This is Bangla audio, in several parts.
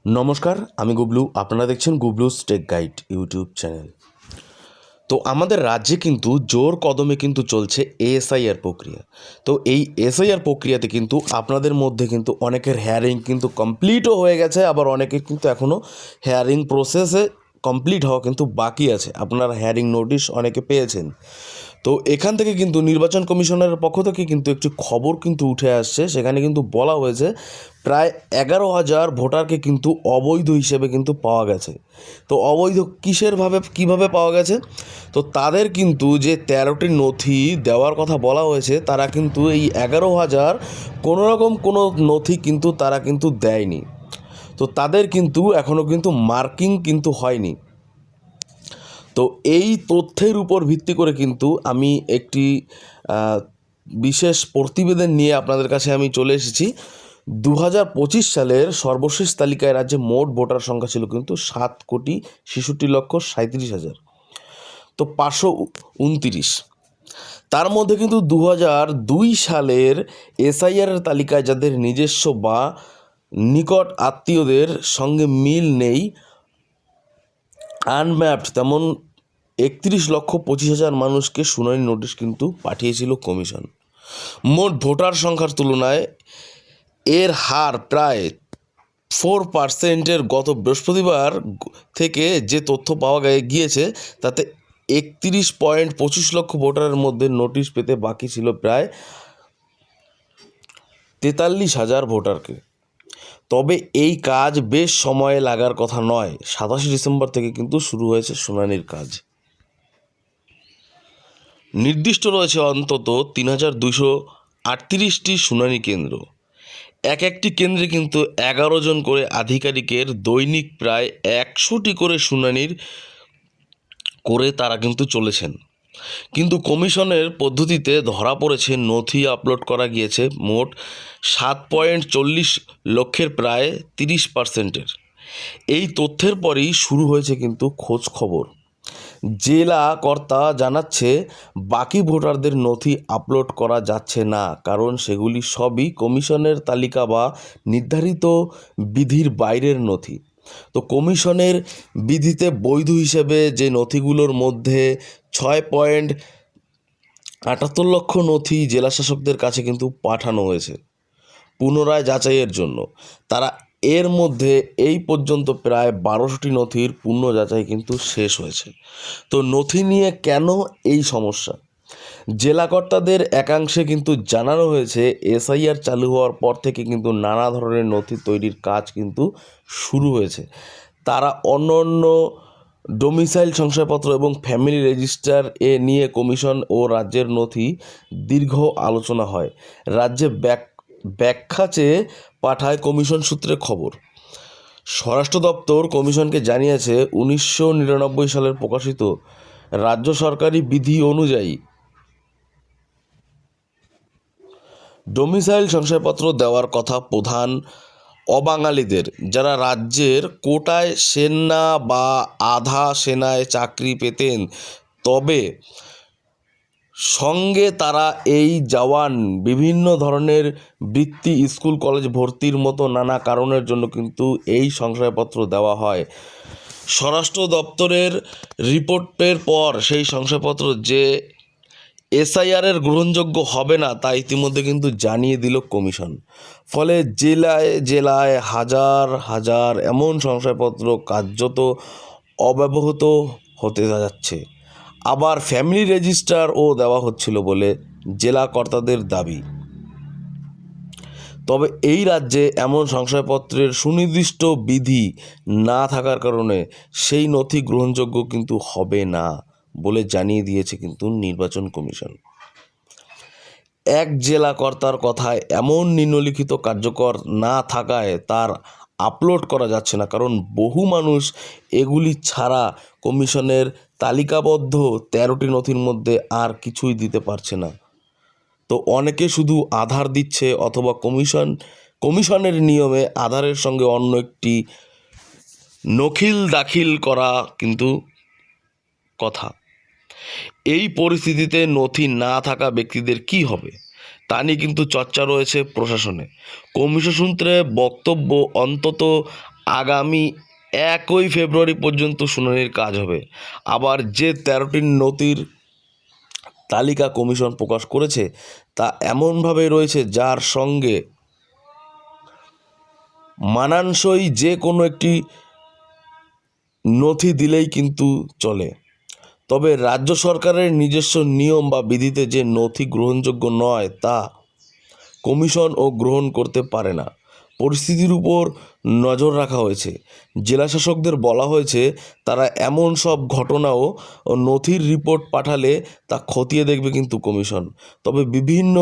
নমস্কার, আমি গুবলু। আপনারা দেখছেন গুবলুস টেক গাইড ইউটিউব চ্যানেল। তো আমাদের রাজ্যে কিন্তু জোর কদমে কিন্তু চলছে এসআইআর প্রক্রিয়া। তো এই এসআইআর প্রক্রিয়াতে কিন্তু আপনাদের মধ্যে কিন্তু অনেকের হেয়ারিং কিন্তু কমপ্লিটও হয়ে গেছে, আবার অনেকের কিন্তু এখনও হেয়ারিং প্রসেসে কমপ্লিট হওয়া কিন্তু বাকি আছে। আপনারা হেয়ারিং নোটিশ অনেকে পেয়েছেন। তো এখান থেকে কিন্তু নির্বাচন কমিশনের পক্ষ থেকে কিন্তু একটি খবর কিন্তু উঠে আসছে। সেখানে কিন্তু বলা হয়েছে প্রায় 11,000 ভোটারকে কিন্তু অবৈধ হিসেবে কিন্তু পাওয়া গেছে। তো অবৈধ কীভাবে পাওয়া গেছে? তো তাদের কিন্তু যে 13টি নথি দেওয়ার কথা বলা হয়েছে, তারা কিন্তু এই 11,000 কোনোরকম কোনো নথি কিন্তু তারা কিন্তু দেয়নি। তো তাদের কিন্তু এখনও কিন্তু মার্কিং কিন্তু হয়নি। তো এই তথ্যের উপর ভিত্তি করে কিন্তু আমি একটি বিশেষ প্রতিবেদন নিয়ে আপনাদের কাছে আমি চলে এসেছি। 2025 সালের সর্বশেষ তালিকায় রাজ্যে মোট ভোটার সংখ্যা ছিল কিন্তু 7,66,37,000, তো 529। তার মধ্যে কিন্তু 2002 সালের এসআইআরের তালিকায় যাদের নিজস্ব বা নিকট আত্মীয়দের সঙ্গে মিল নেই, আনম্যাপড, তেমন 31,25,000 মানুষকে শুনানি নোটিশ কিন্তু পাঠিয়েছিল কমিশন। মোট ভোটার সংখ্যার তুলনায় এর হার প্রায় 4%। গত বৃহস্পতিবার থেকে যে তথ্য পাওয়া গিয়েছে তাতে 31.25 লক্ষ ভোটারের মধ্যে নোটিশ পেতে বাকি ছিল প্রায় 43,000 ভোটারকে। তবে এই কাজ বেশ সময় লাগার কথা নয়। 27 ডিসেম্বর থেকে কিন্তু শুরু হয়েছে শুনানির কাজ। নির্দিষ্ট রয়েছে অন্তত 3,238টি শুনানি কেন্দ্র। একটি কেন্দ্রে কিন্তু 11 জন করে আধিকারিকের দৈনিক প্রায় 100টি করে শুনানির করে তারা কিন্তু চলেছেন। কিন্তু কমিশনের পদ্ধতিতে ধরা পড়েছে নথি আপলোড করা গিয়েছে মোট 7.40 লক্ষের প্রায় 30%। এই তথ্যের পরই শুরু হয়েছে কিন্তু খোঁজ খবর। জেলা কর্তা জানাচ্ছে বাকি ভোটারদের নথি আপলোড করা যাচ্ছে না, কারণ সেগুলি সবই কমিশনের তালিকা বা নির্ধারিত বিধির বাইরের নথি। তো কমিশনের বিধিতে বৈধ হিসেবে যে নথিগুলোর মধ্যে 6.78 লক্ষ নথি জেলা শাসকদের কাছে কিন্তু পাঠানো হয়েছে পুনরায় যাচাইয়ের জন্য। তারা এর মধ্যে এই পর্যন্ত প্রায় 1200টি নথির পূর্ণ যাচাই কিন্তু শেষ হয়েছে। তো নথি নিয়ে কেন এই সমস্যা? জেলা কর্তাদের একাংশে কিন্তু জানানো হয়েছে এসআইআর চালু হওয়ার পর থেকে কিন্তু নানা ধরনের নথি তৈরির কাজ কিন্তু শুরু হয়েছে। তারা অন্য ডোমিসাইল শংসাপত্র এবং ফ্যামিলি রেজিস্টার নিয়ে কমিশন ও রাজ্যের নথি দীর্ঘ আলোচনা হয়। রাজ্যে ব্যাখ্যা চেয়ে পাঠায় কমিশন সূত্রে খবর। স্বরাষ্ট্র দপ্তর কমিশনকে জানিয়েছে 1999 সালের প্রকাশিত রাজ্য সরকারি বিধি অনুযায়ী ডোমিসাইল শংসাপত্র দেওয়ার কথা প্রধান অবাঙালিদের, যারা রাজ্যের কোটায় সেনা বা আধা সেনায় চাকরি পেতেন। তবে সঙ্গে তারা এই জওয়ান বিভিন্ন ধরনের বৃত্তি, স্কুল কলেজ ভর্তির মতো নানা কারণের জন্য কিন্তু এই শংসাপত্র দেওয়া হয়। স্বরাষ্ট্র দপ্তরের রিপোর্টের পর সেই শংসাপত্র যে এসআইআরের গ্রহণযোগ্য হবে না তা ইতিমধ্যে কিন্তু জানিয়ে দিল কমিশন। ফলে জেলায় জেলায় হাজার হাজার এমন শংসাপত্র কার্যত অব্যবহৃত হতে যাচ্ছে। আবার ফ্যামিলি রেজিস্টারও দেওয়া হচ্ছিল বলে জেলা কর্তাদের দাবি। তবে এই রাজ্যে এমন শংসাপত্রের সুনির্দিষ্ট বিধি না থাকার কারণে সেই নথি গ্রহণযোগ্য কিন্তু হবে না বলে জানিয়ে দিয়েছে কিন্তু নির্বাচন কমিশন। এক জেলা কর্তার কথায় এমন নিম্নলিখিত কার্যকর না থাকায় তার আপলোড করা যাচ্ছে না, কারণ বহু মানুষ এগুলি ছাড়া কমিশনের তালিকাবদ্ধ 13টি নথির মধ্যে আর কিছুই দিতে পারছে না। তো অনেকে শুধু আধার দিচ্ছে, অথবা কমিশনের নিয়মে আধারের সঙ্গে অন্য একটি নখিল দাখিল করা কিন্তু কথা। এই পরিস্থিতিতে নথি না থাকা ব্যক্তিদের কি হবে? তা নিয়ে কিন্তু চর্চা রয়েছে প্রশাসনে। কমিশন সূত্রে বক্তব্য, অন্তত আগামী 1 ফেব্রুয়ারি পর্যন্ত শুনানির কাজ হবে। আবার যে 13টি নথির তালিকা কমিশন প্রকাশ করেছে তা এমনভাবে রয়েছে যার সঙ্গে মানানসই যে কোনো একটি নথি দিলেই কিন্তু চলে। তবে রাজ্য সরকারের নিজস্ব নিয়ম বা বিধিতে যে নথি গ্রহণযোগ্য নয় তা কমিশন গ্রহণ করতে পারে না। পরিস্থিতির উপর নজর রাখা হয়েছে। জেলাশাসকদের বলা হয়েছে তারা এমন সব ঘটনাও নথির রিপোর্ট পাঠালে তা খতিয়ে দেখবে কিন্তু কমিশন। তবে বিভিন্ন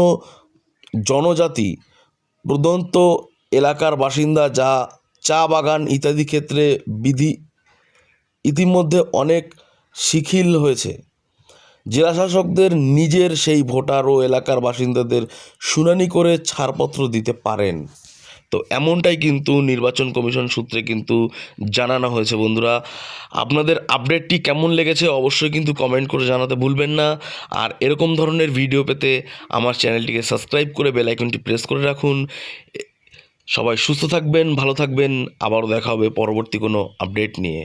জনজাতি প্রদন্ত এলাকার বাসিন্দা যা চা বাগান ইত্যাদি ক্ষেত্রে বিধি ইতিমধ্যে অনেক শিথিল হয়েছে। জেলাশাসকদের নিজের সেই ভোটার ও এলাকার বাসিন্দাদের শুনানি করে ছাড়পত্র দিতে পারেন। তো এমনটাই কিন্তু নির্বাচন কমিশন সূত্রে কিন্তু জানানো হয়েছে। বন্ধুরা, আপনাদের আপডেটটি কেমন লেগেছে অবশ্যই কিন্তু কমেন্ট করে জানাতে ভুলবেন না। আর এরকম ধরনের ভিডিও পেতে আমার চ্যানেলটিকে সাবস্ক্রাইব করে বেল আইকনটি প্রেস করে রাখুন। সবাই সুস্থ থাকবেন, ভালো থাকবেন। আবারও দেখা হবে পরবর্তী কোনো আপডেট নিয়ে।